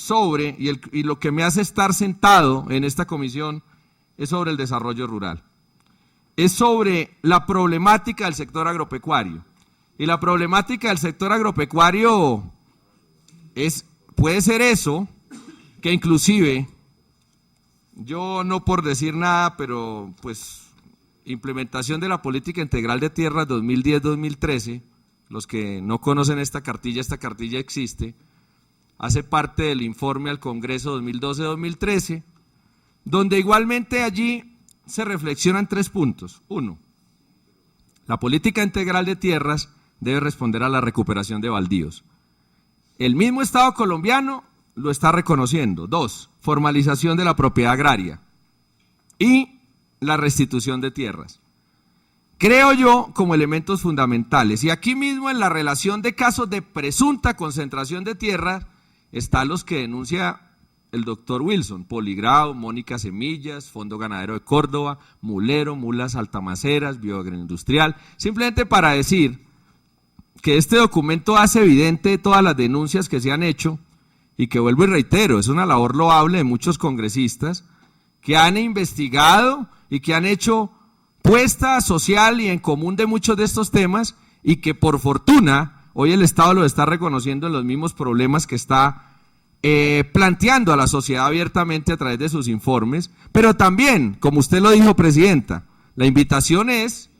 sobre, y lo que me hace estar sentado en esta comisión, es sobre el desarrollo rural. Es sobre la problemática del sector agropecuario. Y la problemática del sector agropecuario puede ser eso, que inclusive, yo no por decir nada, pero pues implementación de la política integral de tierras 2010-2013, los que no conocen esta cartilla existe, hace parte del informe al Congreso 2012-2013, donde igualmente allí se reflexionan 3 puntos. 1, la política integral de tierras debe responder a la recuperación de baldíos. El mismo Estado colombiano lo está reconociendo. 2, formalización de la propiedad agraria y la restitución de tierras. Creo yo como elementos fundamentales. Y aquí mismo en la relación de casos de presunta concentración de tierras están los que denuncia el doctor Wilson: Poligrado, Mónica Semillas, Fondo Ganadero de Córdoba, Mulero, Mulas Altamaceras, Bioagroindustrial, simplemente para decir que este documento hace evidente todas las denuncias que se han hecho y que, vuelvo y reitero, es una labor loable de muchos congresistas que han investigado y que han hecho puesta social y en común de muchos de estos temas, y que por fortuna hoy el Estado lo está reconociendo en los mismos problemas que está planteando a la sociedad abiertamente a través de sus informes. Pero también, como usted lo dijo, Presidenta, la invitación es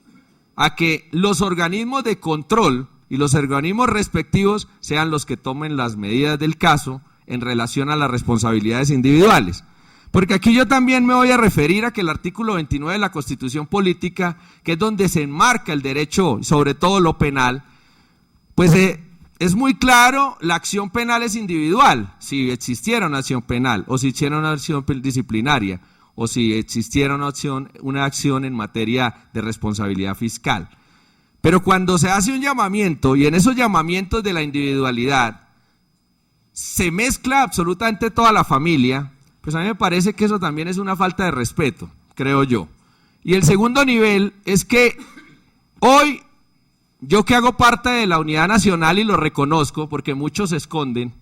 a que los organismos de control y los organismos respectivos sean los que tomen las medidas del caso en relación a las responsabilidades individuales. Porque aquí yo también me voy a referir a que el artículo 29 de la Constitución Política, que es donde se enmarca el derecho, sobre todo lo penal, pues es muy claro, la acción penal es individual, si existiera una acción penal, o si existiera una acción disciplinaria, o si existiera una acción en materia de responsabilidad fiscal. Pero cuando se hace un llamamiento, y en esos llamamientos de la individualidad se mezcla absolutamente toda la familia, pues a mí me parece que eso también es una falta de respeto, creo yo. Y el segundo nivel es que hoy, yo que hago parte de la Unidad Nacional y lo reconozco, porque muchos se esconden,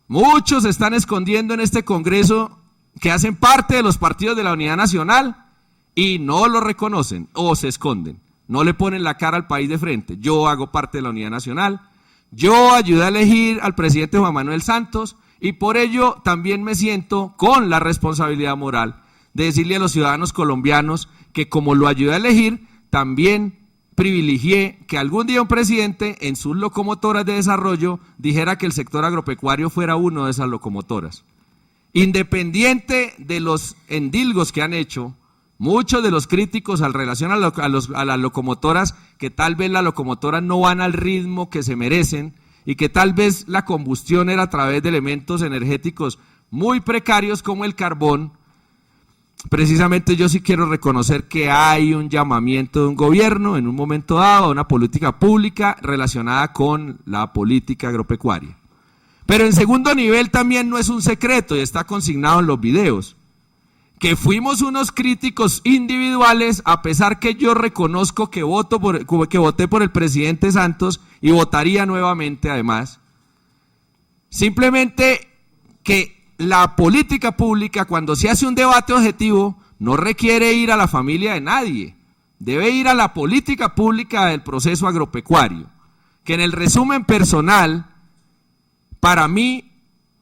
muchos se están escondiendo en este Congreso que hacen parte de los partidos de la Unidad Nacional y no lo reconocen o se esconden, no le ponen la cara al país de frente. Yo hago parte de la Unidad Nacional, yo ayudé a elegir al presidente Juan Manuel Santos, y por ello también me siento con la responsabilidad moral de decirle a los ciudadanos colombianos que, como lo ayudé a elegir, también privilegié que algún día un presidente en sus locomotoras de desarrollo dijera que el sector agropecuario fuera uno de esas locomotoras. Independiente de los endilgos que han hecho muchos de los críticos al relación a las locomotoras, que tal vez las locomotoras no van al ritmo que se merecen, y que tal vez la combustión era a través de elementos energéticos muy precarios como el carbón, precisamente yo sí quiero reconocer que hay un llamamiento de un gobierno en un momento dado a una política pública relacionada con la política agropecuaria. Pero en segundo nivel también no es un secreto y está consignado en los videos, que fuimos unos críticos individuales, a pesar que yo reconozco que voté por el presidente Santos y votaría nuevamente además. Simplemente que la política pública, cuando se hace un debate objetivo, no requiere ir a la familia de nadie, debe ir a la política pública del proceso agropecuario, que en el resumen personal, para mí,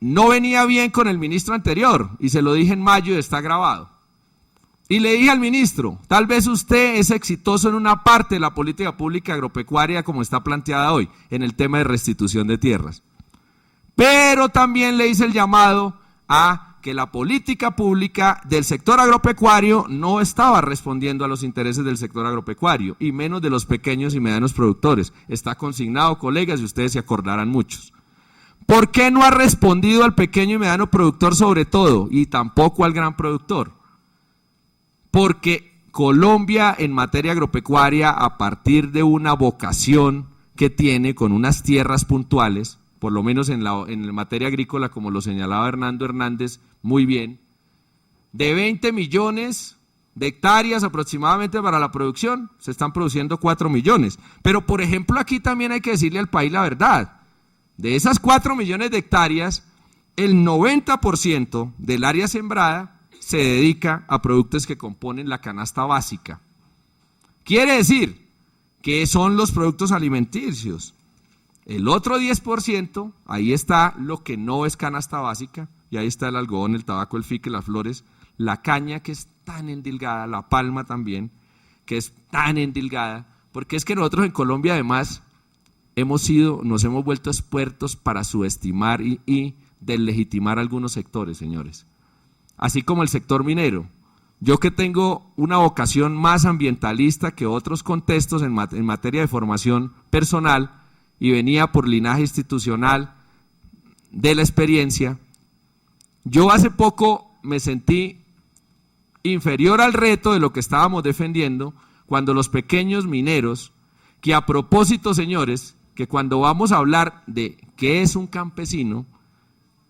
no venía bien con el ministro anterior, y se lo dije en mayo y está grabado. Y le dije al ministro, tal vez usted es exitoso en una parte de la política pública agropecuaria como está planteada hoy, en el tema de restitución de tierras. Pero también le hice el llamado a que la política pública del sector agropecuario no estaba respondiendo a los intereses del sector agropecuario, y menos de los pequeños y medianos productores. Está consignado, colegas, y ustedes se acordarán muchos. ¿Por qué no ha respondido al pequeño y mediano productor sobre todo, y tampoco al gran productor? Porque Colombia en materia agropecuaria, a partir de una vocación que tiene con unas tierras puntuales, por lo menos en la materia agrícola, como lo señalaba Hernando Hernández muy bien, de 20 millones de hectáreas aproximadamente para la producción, se están produciendo 4 millones. Pero por ejemplo aquí también hay que decirle al país la verdad. De esas 4 millones de hectáreas, el 90% del área sembrada se dedica a productos que componen la canasta básica. Quiere decir que son los productos alimenticios. El otro 10%, ahí está lo que no es canasta básica, y ahí está el algodón, el tabaco, el fique, las flores, la caña que es tan endilgada, la palma también, que es tan endilgada, porque es que nosotros en Colombia además nos hemos vuelto expertos para subestimar y deslegitimar algunos sectores, señores. Así como el sector minero. Yo que tengo una vocación más ambientalista que otros contextos en materia de formación personal y venía por linaje institucional de la experiencia, yo hace poco me sentí inferior al reto de lo que estábamos defendiendo cuando los pequeños mineros, que a propósito, señores, que cuando vamos a hablar de qué es un campesino,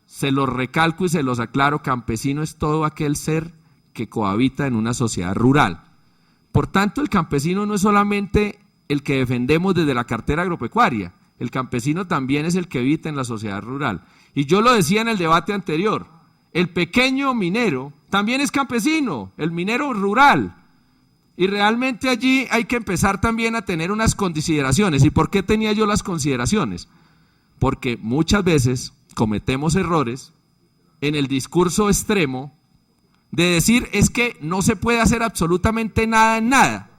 se los recalco y se los aclaro, campesino es todo aquel ser que cohabita en una sociedad rural. Por tanto, el campesino no es solamente el que defendemos desde la cartera agropecuaria, el campesino también es el que habita en la sociedad rural. Y yo lo decía en el debate anterior, el pequeño minero también es campesino, el minero rural. Y realmente allí hay que empezar también a tener unas consideraciones. ¿Y por qué tenía yo las consideraciones? Porque muchas veces cometemos errores en el discurso extremo de decir es que no se puede hacer absolutamente nada en nada.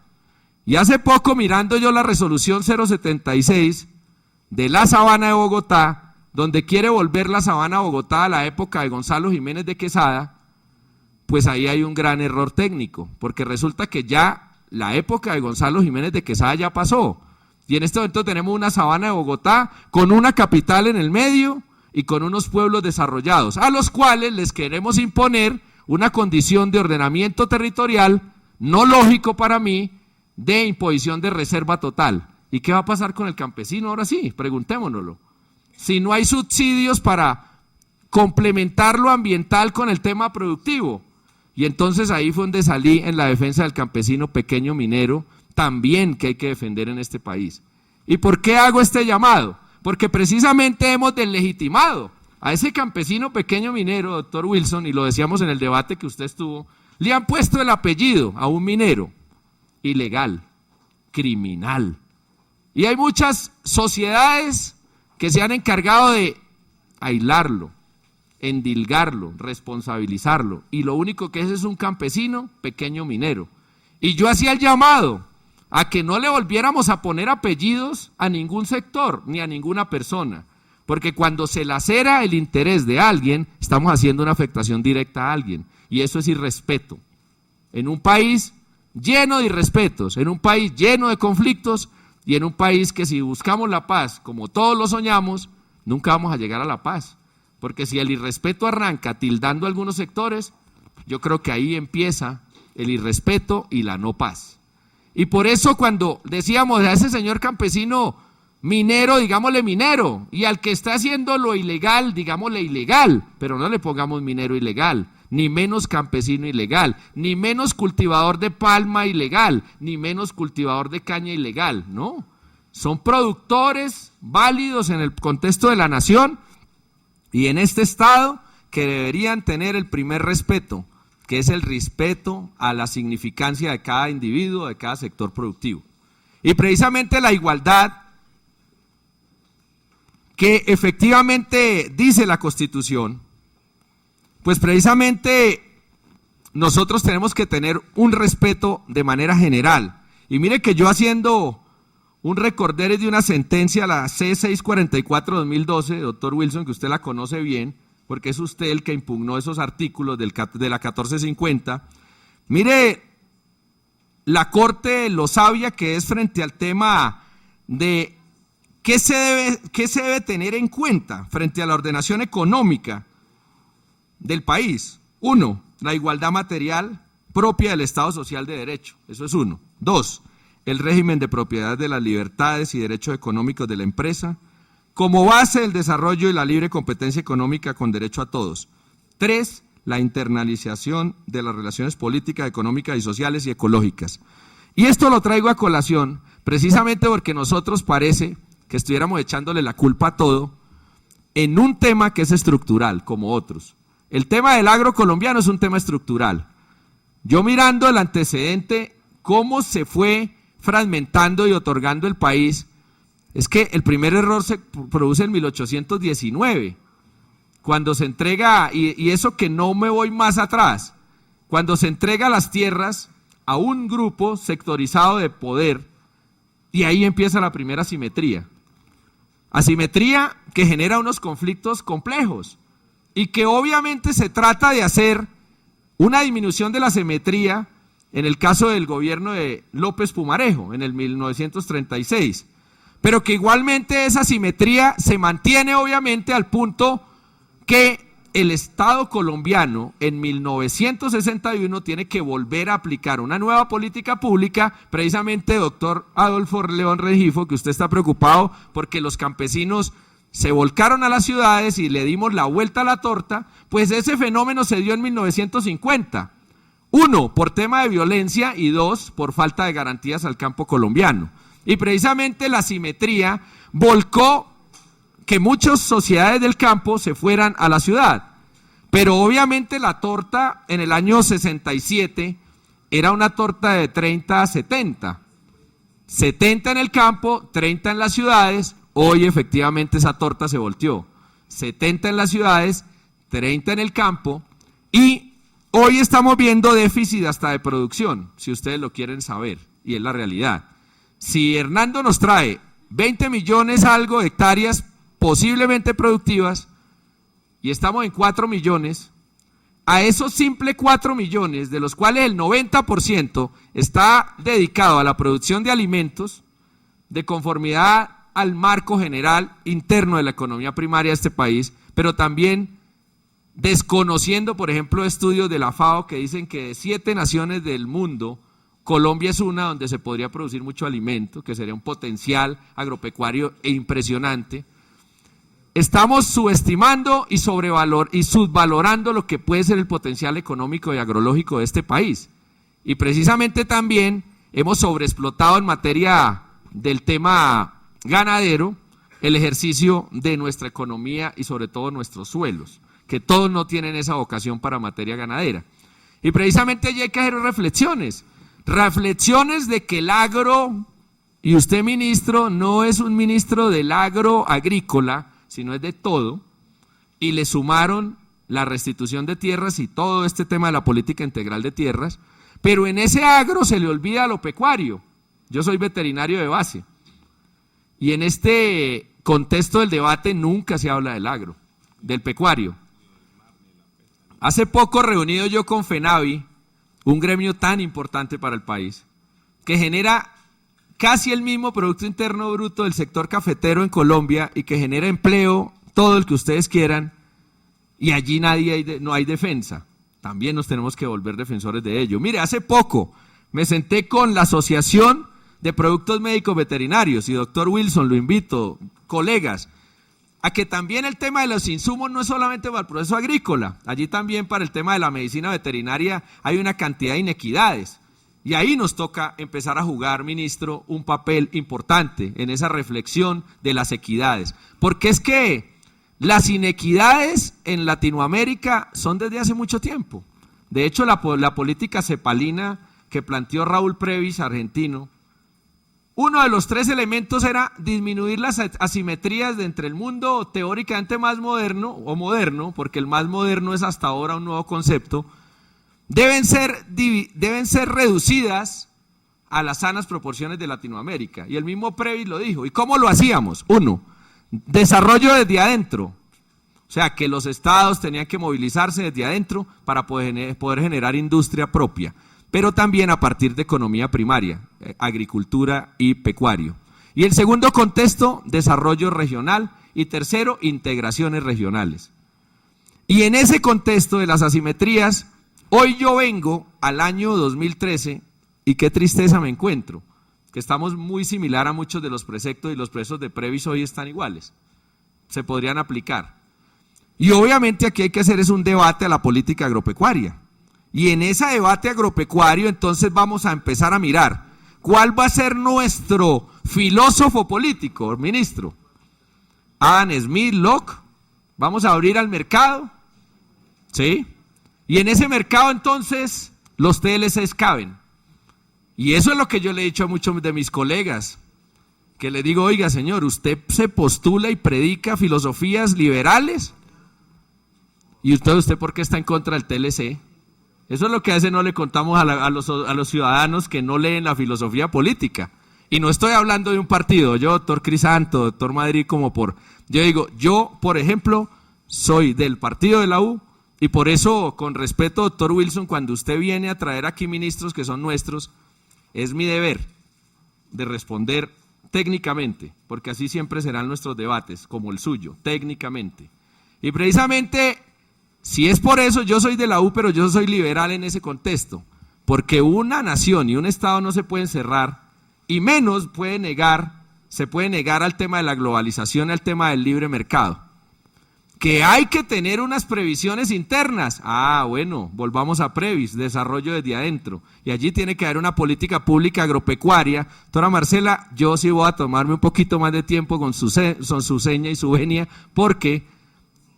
Y hace poco, mirando yo la resolución 076 de la Sabana de Bogotá, donde quiere volver la Sabana de Bogotá a la época de Gonzalo Jiménez de Quesada, pues ahí hay un gran error técnico, porque resulta que ya la época de Gonzalo Jiménez de Quesada ya pasó, y en este momento tenemos una Sabana de Bogotá con una capital en el medio y con unos pueblos desarrollados, a los cuales les queremos imponer una condición de ordenamiento territorial, no lógico para mí, de imposición de reserva total. ¿Y qué va a pasar con el campesino ahora sí? Preguntémonoslo. Si no hay subsidios para complementar lo ambiental con el tema productivo. Y entonces ahí fue donde salí en la defensa del campesino pequeño minero, también que hay que defender en este país. ¿Y por qué hago este llamado? Porque precisamente hemos deslegitimado a ese campesino pequeño minero, doctor Wilson, y lo decíamos en el debate que usted estuvo, le han puesto el apellido a un minero ilegal, criminal. Y hay muchas sociedades que se han encargado de aislarlo, endilgarlo, responsabilizarlo, y lo único que es un campesino pequeño minero. Y yo hacía el llamado a que no le volviéramos a poner apellidos a ningún sector ni a ninguna persona, porque cuando se lacera el interés de alguien, estamos haciendo una afectación directa a alguien, y eso es irrespeto. En un país lleno de irrespetos, en un país lleno de conflictos, y en un país que si buscamos la paz como todos lo soñamos, nunca vamos a llegar a la paz. Porque si el irrespeto arranca tildando a algunos sectores, yo creo que ahí empieza el irrespeto y la no paz. Y por eso cuando decíamos a ese señor campesino minero, digámosle minero, y al que está haciendo lo ilegal, digámosle ilegal, pero no le pongamos minero ilegal, ni menos campesino ilegal, ni menos cultivador de palma ilegal, ni menos cultivador de caña ilegal, no. Son productores válidos en el contexto de la nación y en este estado que deberían tener el primer respeto, que es el respeto a la significancia de cada individuo, de cada sector productivo. Y precisamente la igualdad que efectivamente dice la Constitución, pues precisamente nosotros tenemos que tener un respeto de manera general. Y mire que yo haciendo un recorder de una sentencia, la C644-2012, doctor Wilson, que usted la conoce bien, porque es usted el que impugnó esos artículos de la 1450. Mire la Corte lo sabia que es frente al tema de qué se debe tener en cuenta frente a la ordenación económica del país. 1, la igualdad material propia del Estado Social de Derecho, eso es 1. 2, el régimen de propiedad de las libertades y derechos económicos de la empresa, como base del desarrollo y la libre competencia económica con derecho a todos. 3, la internalización de las relaciones políticas, económicas y sociales y ecológicas. Y esto lo traigo a colación precisamente porque nosotros parece que estuviéramos echándole la culpa a todo, en un tema que es estructural, como otros. El tema del agro colombiano es un tema estructural. Yo mirando el antecedente, cómo se fue fragmentando y otorgando el país, es que el primer error se produce en 1819, cuando se entrega, y eso que no me voy más atrás, cuando se entrega las tierras a un grupo sectorizado de poder, y ahí empieza la primera asimetría. Asimetría que genera unos conflictos complejos, y que obviamente se trata de hacer una disminución de la asimetría en el caso del gobierno de López Pumarejo, en el 1936, pero que igualmente esa asimetría se mantiene obviamente al punto que el Estado colombiano en 1961 tiene que volver a aplicar una nueva política pública, precisamente doctor Adolfo León Rengifo, que usted está preocupado porque los campesinos se volcaron a las ciudades y le dimos la vuelta a la torta, pues ese fenómeno se dio en 1950. Uno, por tema de violencia, y dos, por falta de garantías al campo colombiano. Y precisamente la asimetría volcó que muchas sociedades del campo se fueran a la ciudad. Pero obviamente la torta en el año 67 era una torta de 30 a 70. 70 en el campo, 30 en las ciudades. Hoy efectivamente esa torta se volteó. 70 en las ciudades, 30 en el campo, y hoy estamos viendo déficit hasta de producción, si ustedes lo quieren saber, y es la realidad. Si Hernando nos trae 20 millones algo de hectáreas posiblemente productivas, y estamos en 4 millones, a esos simples 4 millones, de los cuales el 90% está dedicado a la producción de alimentos, de conformidad al marco general interno de la economía primaria de este país, pero también desconociendo, por ejemplo, estudios de la FAO que dicen que de 7 naciones del mundo, Colombia es una donde se podría producir mucho alimento, que sería un potencial agropecuario impresionante. Estamos subestimando y subvalorando lo que puede ser el potencial económico y agrológico de este país. Y precisamente también hemos sobreexplotado en materia del tema ganadero el ejercicio de nuestra economía y sobre todo nuestros suelos, que todos no tienen esa vocación para materia ganadera. Y precisamente allí hay que hacer reflexiones de que el agro, y usted ministro, no es un ministro del agro agrícola, sino es de todo, y le sumaron la restitución de tierras y todo este tema de la política integral de tierras, pero en ese agro se le olvida lo pecuario. Yo soy veterinario de base, y en este contexto del debate nunca se habla del agro, del pecuario. Hace poco reunido yo con FENAVI, un gremio tan importante para el país, que genera casi el mismo Producto Interno Bruto del sector cafetero en Colombia y que genera empleo, todo el que ustedes quieran, y allí no hay defensa. También nos tenemos que volver defensores de ello. Mire, hace poco me senté con la Asociación de Productos Médicos Veterinarios, y doctor Wilson, lo invito, colegas, a que también el tema de los insumos no es solamente para el proceso agrícola, allí también para el tema de la medicina veterinaria hay una cantidad de inequidades, y ahí nos toca empezar a jugar, ministro, un papel importante en esa reflexión de las equidades, porque es que las inequidades en Latinoamérica son desde hace mucho tiempo. De hecho, la política cepalina que planteó Raúl Previs, argentino, uno de los 3 elementos era disminuir las asimetrías de entre el mundo teóricamente más moderno, o moderno, porque el más moderno es hasta ahora un nuevo concepto, deben ser reducidas a las sanas proporciones de Latinoamérica. Y el mismo Previs lo dijo. ¿Y cómo lo hacíamos? Uno, desarrollo desde adentro. O sea, que los estados tenían que movilizarse desde adentro para poder generar industria propia, pero también a partir de economía primaria, agricultura y pecuario. Y el segundo contexto, desarrollo regional, y tercero, integraciones regionales. Y en ese contexto de las asimetrías, hoy yo vengo al año 2013 y qué tristeza me encuentro, que estamos muy similar a muchos de los preceptos, y los preceptos de Previs hoy están iguales, se podrían aplicar. Y obviamente aquí hay que hacer es un debate a la política agropecuaria. Y en ese debate agropecuario entonces vamos a empezar a mirar cuál va a ser nuestro filósofo político, ministro. Adam Smith, Locke, Vamos a abrir al mercado, ¿sí? Y en ese mercado entonces los TLCs caben. Y eso es lo que yo le he dicho a muchos de mis colegas, que le digo, oiga señor, usted se postula y predica filosofías liberales, y usted ¿por qué está en contra del TLC? Eso es lo que a veces no le contamos a los ciudadanos que no leen la filosofía política. Y no estoy hablando de un partido, yo, doctor Crisanto, doctor Madrid, yo digo, yo, por ejemplo, soy del partido de la U, y por eso, con respeto, doctor Wilson, cuando usted viene a traer aquí ministros que son nuestros, es mi deber de responder técnicamente, porque así siempre serán nuestros debates, como el suyo, técnicamente. Y precisamente, si es por eso, yo soy de la U, pero yo soy liberal en ese contexto, porque una nación y un Estado no se pueden cerrar, y menos se puede negar al tema de la globalización, al tema del libre mercado. Que hay que tener unas previsiones internas. Bueno, volvamos a Previs, desarrollo desde adentro. Y allí tiene que haber una política pública agropecuaria. Doctora Marcela, yo sí voy a tomarme un poquito más de tiempo con su seña y su venia, porque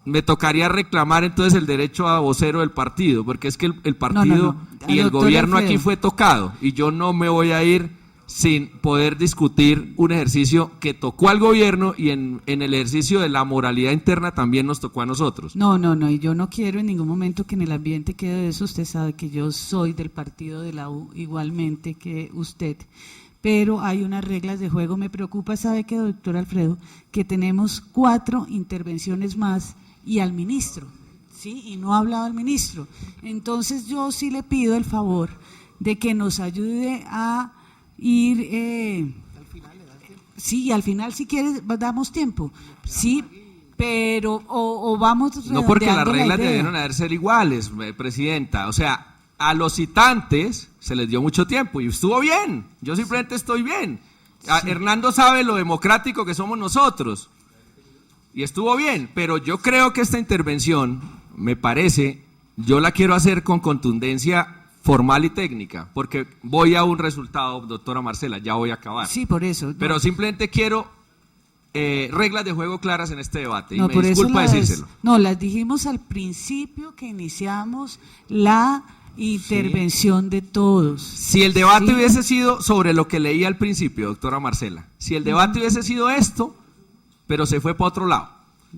me tocaría reclamar entonces el derecho a vocero del partido, porque es que el partido y el gobierno aquí fue tocado, y yo no me voy a ir sin poder discutir un ejercicio que tocó al gobierno, y en el ejercicio de la moralidad interna también nos tocó a nosotros. No, y yo no quiero en ningún momento que en el ambiente quede eso. Usted sabe que yo soy del partido de la U igualmente que usted, pero hay unas reglas de juego. Me preocupa, ¿sabe qué, doctor Alfredo? Que tenemos 4 intervenciones más y al ministro, ¿sí? Y no ha hablado el ministro. Entonces yo sí le pido el favor de que nos ayude a ir, sí, al final si quieres damos tiempo, sí, pero o vamos redondeando. No, porque las reglas debieron haber ser iguales, presidenta, o sea, a los citantes se les dio mucho tiempo y estuvo bien, yo simplemente estoy bien. Sí. Hernando sabe lo democrático que somos nosotros y estuvo bien, pero yo creo que esta intervención, me parece, yo la quiero hacer con contundencia formal y técnica, porque voy a un resultado, doctora Marcela, ya voy a acabar. Sí, por eso. No. Pero simplemente quiero reglas de juego claras en este debate, no, y me disculpa decírselo. No, las dijimos al principio que iniciamos la intervención de todos. Si el debate hubiese sido sobre lo que leía al principio, doctora Marcela, si el debate hubiese sido esto, pero se fue para otro lado,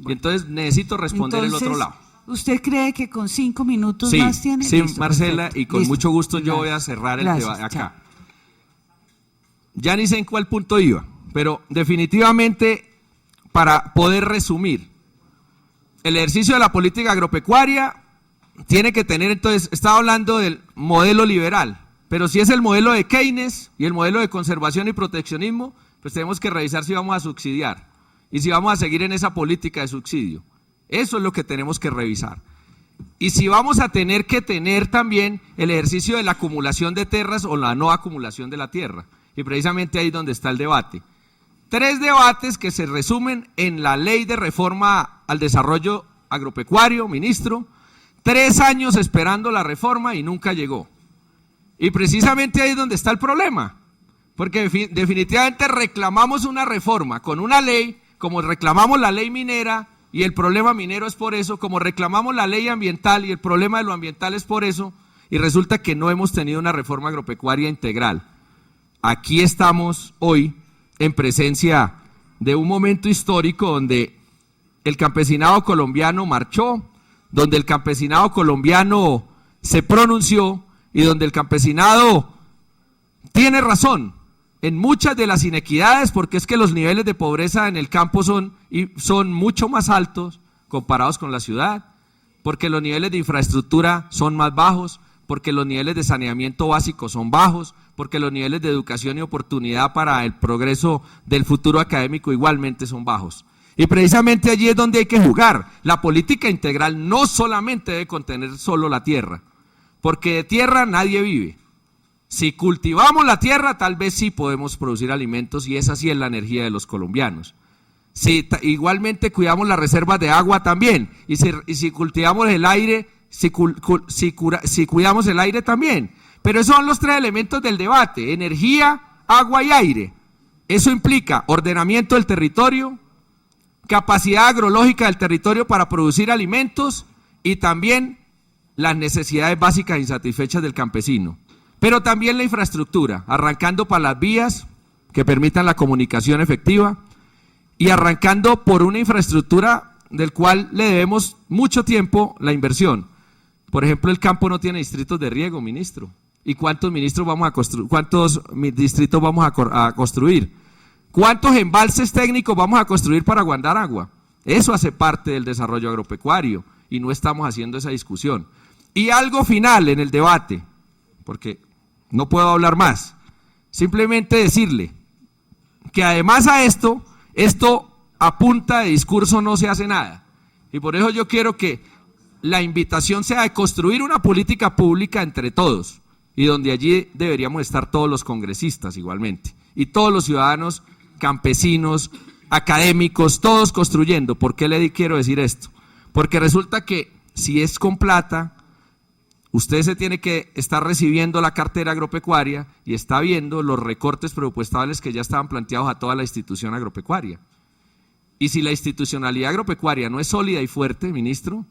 y entonces necesito responder el otro lado. ¿Usted cree que con 5 minutos más tiene? Sí, listo, Marcela, perfecto. Y con mucho gusto yo voy a cerrar el debate acá. Chao. Ya ni sé en cuál punto iba, pero definitivamente, para poder resumir, el ejercicio de la política agropecuaria tiene que tener, entonces, estaba hablando del modelo liberal, pero si es el modelo de Keynes y el modelo de conservación y proteccionismo, pues tenemos que revisar si vamos a subsidiar y si vamos a seguir en esa política de subsidio. Eso es lo que tenemos que revisar. Y si vamos a tener que tener también el ejercicio de la acumulación de tierras o la no acumulación de la tierra. Y precisamente ahí es donde está el debate. 3 debates que se resumen en la ley de reforma al desarrollo agropecuario, ministro. 3 años esperando la reforma y nunca llegó. Y precisamente ahí es donde está el problema. Porque definitivamente reclamamos una reforma con una ley, como reclamamos la ley minera, y el problema minero es por eso, como reclamamos la ley ambiental y el problema de lo ambiental es por eso, y resulta que no hemos tenido una reforma agropecuaria integral. Aquí estamos hoy en presencia de un momento histórico donde el campesinado colombiano marchó, donde el campesinado colombiano se pronunció y donde el campesinado tiene razón en muchas de las inequidades, porque es que los niveles de pobreza en el campo son mucho más altos comparados con la ciudad, porque los niveles de infraestructura son más bajos, porque los niveles de saneamiento básico son bajos, porque los niveles de educación y oportunidad para el progreso del futuro académico igualmente son bajos. Y precisamente allí es donde hay que jugar. La política integral no solamente debe contener solo la tierra, porque de tierra nadie vive. Si cultivamos la tierra, tal vez sí podemos producir alimentos, y esa sí es la energía de los colombianos. Si igualmente cuidamos las reservas de agua también, y si cultivamos el aire, si cuidamos el aire también. Pero esos son los 3 elementos del debate: energía, agua y aire. Eso implica ordenamiento del territorio, capacidad agrológica del territorio para producir alimentos y también las necesidades básicas insatisfechas del campesino. Pero también la infraestructura, arrancando para las vías que permitan la comunicación efectiva y arrancando por una infraestructura del cual le debemos mucho tiempo la inversión. Por ejemplo, el campo no tiene distritos de riego, ministro. ¿Y cuántos distritos vamos a construir? ¿Cuántos embalses técnicos vamos a construir para aguantar agua? Eso hace parte del desarrollo agropecuario y no estamos haciendo esa discusión. Y algo final en el debate, porque no puedo hablar más, simplemente decirle que además a esto a punta de discurso no se hace nada. Y por eso yo quiero que la invitación sea de construir una política pública entre todos, y donde allí deberíamos estar todos los congresistas igualmente, y todos los ciudadanos, campesinos, académicos, todos construyendo. ¿Por qué le quiero decir esto? Porque resulta que si es con plata, usted se tiene que estar recibiendo la cartera agropecuaria y está viendo los recortes presupuestales que ya estaban planteados a toda la institución agropecuaria. Y si la institucionalidad agropecuaria no es sólida y fuerte, ministro,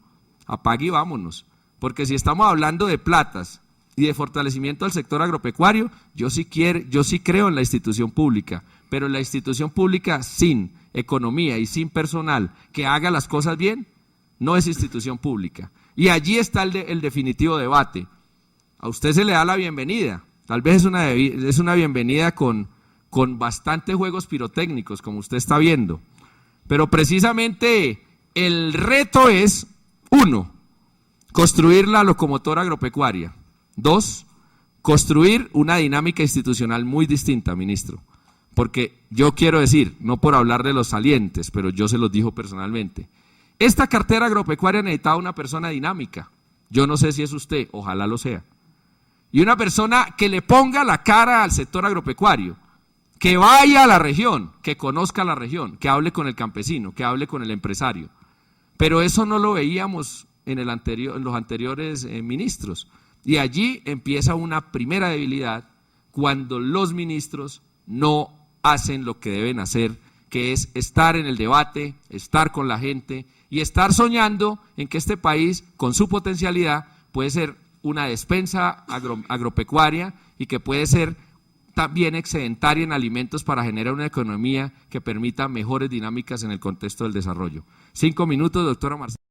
apague y vámonos. Porque si estamos hablando de platas y de fortalecimiento del sector agropecuario, yo sí creo en la institución pública, pero la institución pública sin economía y sin personal que haga las cosas bien, no es institución pública. Y allí está el definitivo debate. A usted se le da la bienvenida, tal vez es una bienvenida con bastantes juegos pirotécnicos, como usted está viendo, pero precisamente el reto es, 1, construir la locomotora agropecuaria. 2, construir una dinámica institucional muy distinta, ministro, porque yo quiero decir, no por hablar de los salientes, pero yo se los dijo personalmente, esta cartera agropecuaria necesitaba una persona dinámica, yo no sé si es usted, ojalá lo sea, y una persona que le ponga la cara al sector agropecuario, que vaya a la región, que conozca la región, que hable con el campesino, que hable con el empresario, pero eso no lo veíamos en los anteriores ministros. Y allí empieza una primera debilidad cuando los ministros no hacen lo que deben hacer, que es estar en el debate, estar con la gente y estar soñando en que este país, con su potencialidad, puede ser una despensa agropecuaria y que puede ser también excedentaria en alimentos para generar una economía que permita mejores dinámicas en el contexto del desarrollo. 5 minutos, doctora Marcela.